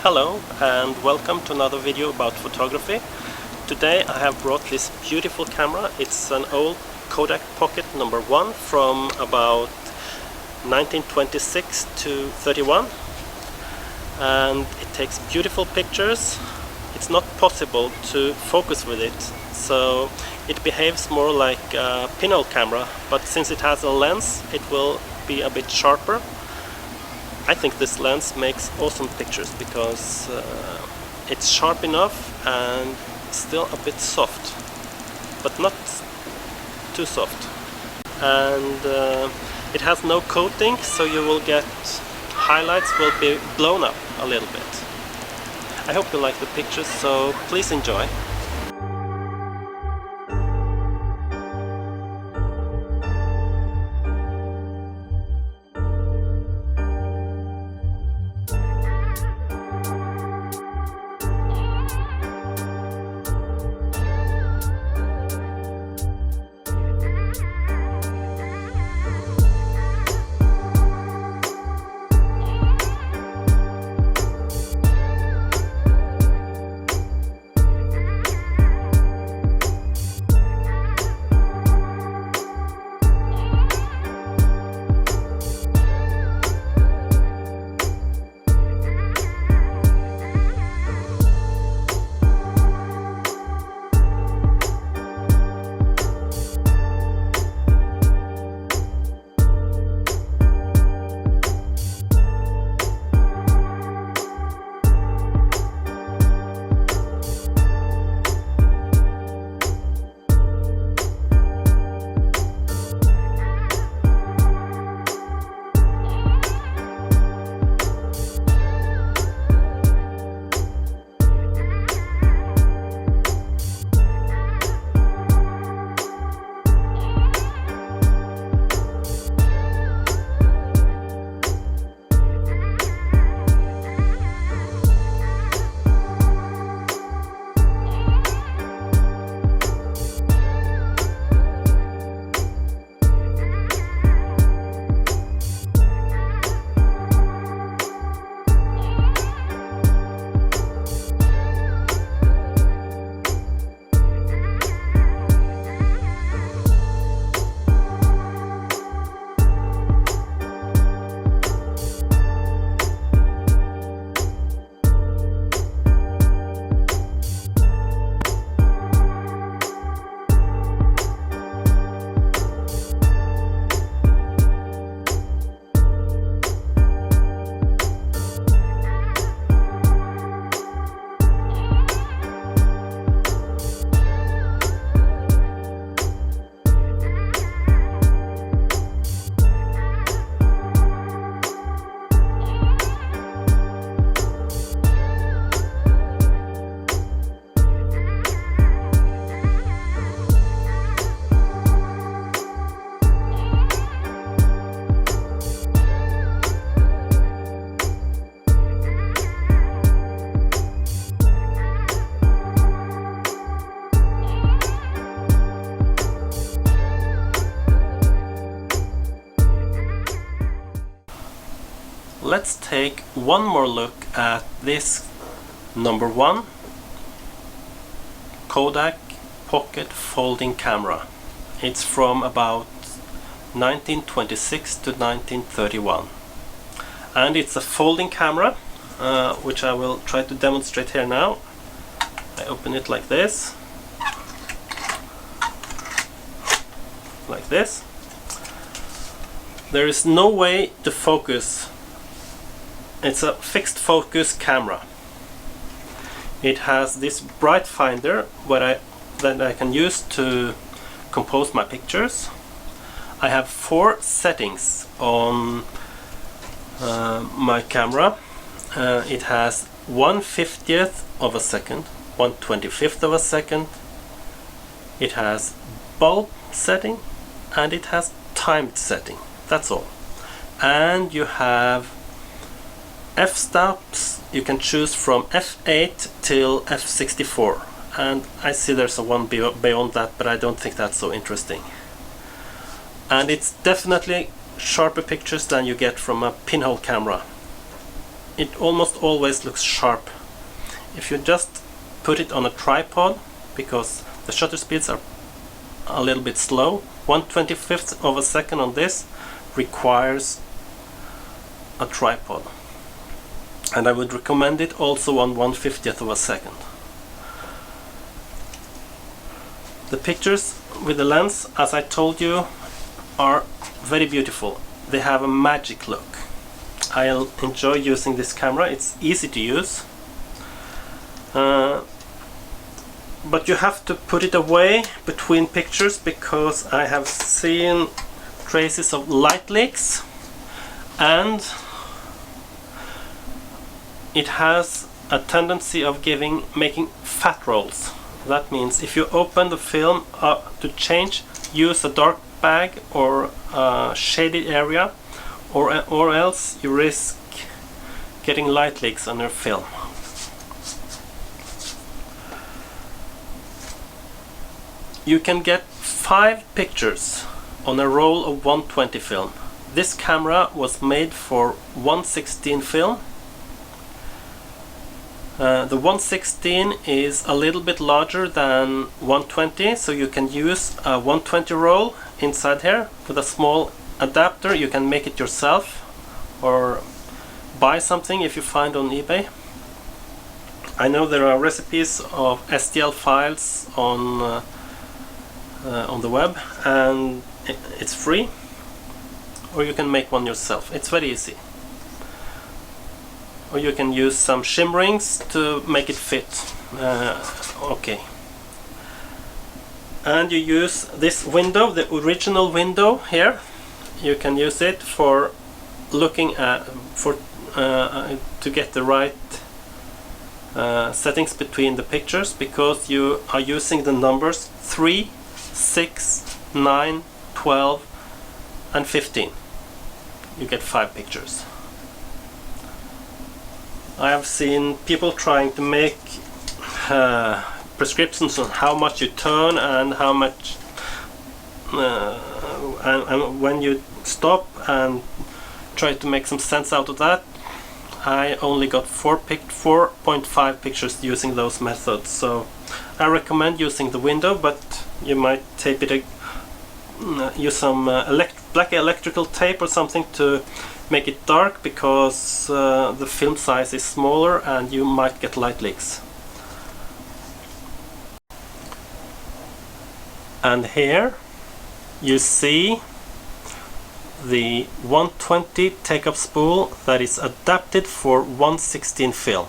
Hello and welcome to another video about photography. Today I have brought this beautiful camera. It's an old Kodak Pocket #1 from about 1926 to 31, and it takes beautiful pictures. It's not possible to focus with it, so it behaves more like a pinhole camera, but since it has a lens it will be a bit sharper. I think this lens makes awesome pictures because it's sharp enough and still a bit soft, but not too soft. And it has no coating, so you will get highlights will be blown up a little bit. I hope you like the pictures, so please enjoy. Let's take one more look at this #1 Kodak Pocket folding camera. It's from about 1926 to 1931, and it's a folding camera, which I will try to demonstrate here now. I open it like this. There is no way to focus. It's a fixed focus camera. It has this bright finder that I can use to compose my pictures. I have 4 settings on my camera. It has 1/50th of a second, 1/25th of a second. It has bulb setting and it has timed setting. That's all. And you have f-stops. You can choose from f8 till f64, and I see there's a one beyond that, but I don't think that's so interesting. And it's definitely sharper pictures than you get from a pinhole camera. it almost always looks sharp. If you just put it on a tripod, because the shutter speeds are a little bit slow, 1/25th of a second on this requires a tripod, and I would recommend it also on 1/50th of a second. The pictures with the lens, as I told you, are very beautiful. They have a magic look. I'll enjoy using this camera. It's easy to use, but you have to put it away between pictures, because I have seen traces of light leaks, and it has a tendency of making fat rolls. That means if you open the film to change, use a dark bag or a shaded area, or else you risk getting light leaks on your film. You can get 5 pictures on a roll of 120 film. This camera was made for 116 film. The 116 is a little bit larger than 120, so you can use a 120 roll inside here with a small adapter. You can make it yourself or buy something if you find on eBay. I know there are recipes of STL files on the web, and it's free, or you can make one yourself. It's very easy. Or you can use some shimmerings to make it fit. Okay. And you use this window, the original window here. You can use it for looking at, to get the right settings between the pictures, because you are using the numbers 3, 6, 9, 12 and 15. You get 5 pictures. I have seen people trying to make prescriptions on how much you turn and how much and when you stop, and try to make some sense out of that. I only got 4.5 pictures using those methods, so I recommend using the window, but you might tape it, use some black electrical tape or something to make it dark, because the film size is smaller and you might get light leaks. And here you see the 120 take-up spool that is adapted for 116 film.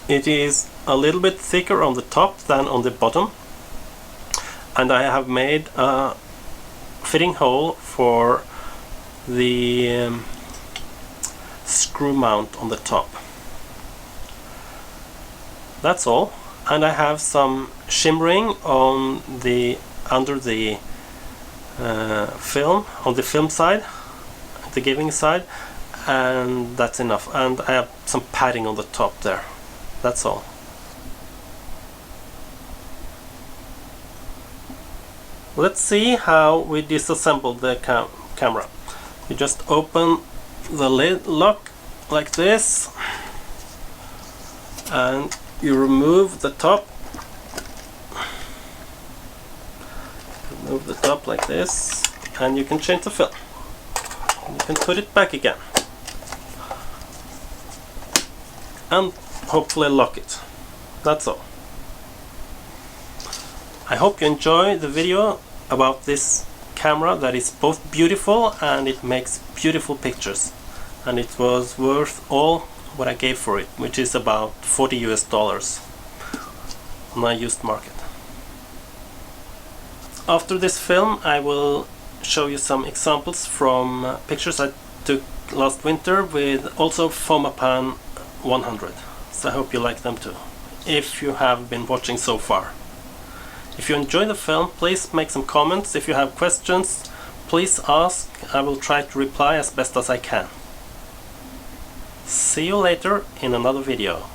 It is a little bit thicker on the top than on the bottom, and I have made a fitting hole for the screw mount on the top. That's all. And I have some shimmering on the under the film, on the film side, the giving side, and that's enough. And I have some padding on the top there. That's all. Let's see how we disassemble the camera. You just open the lid lock like this, and you remove the top. Remove the top like this, and you can change the film. You can put it back again, and hopefully lock it. That's all. I hope you enjoy the video about this camera that is both beautiful and it makes beautiful pictures, and it was worth all what I gave for it, which is about $40 US on a used market. After this film I will show you some examples from pictures I took last winter with also Fomapan 100, so I hope you like them too, if you have been watching so far. If you enjoy the film, please make some comments. If you have questions, please ask. I will try to reply as best as I can. See you later in another video.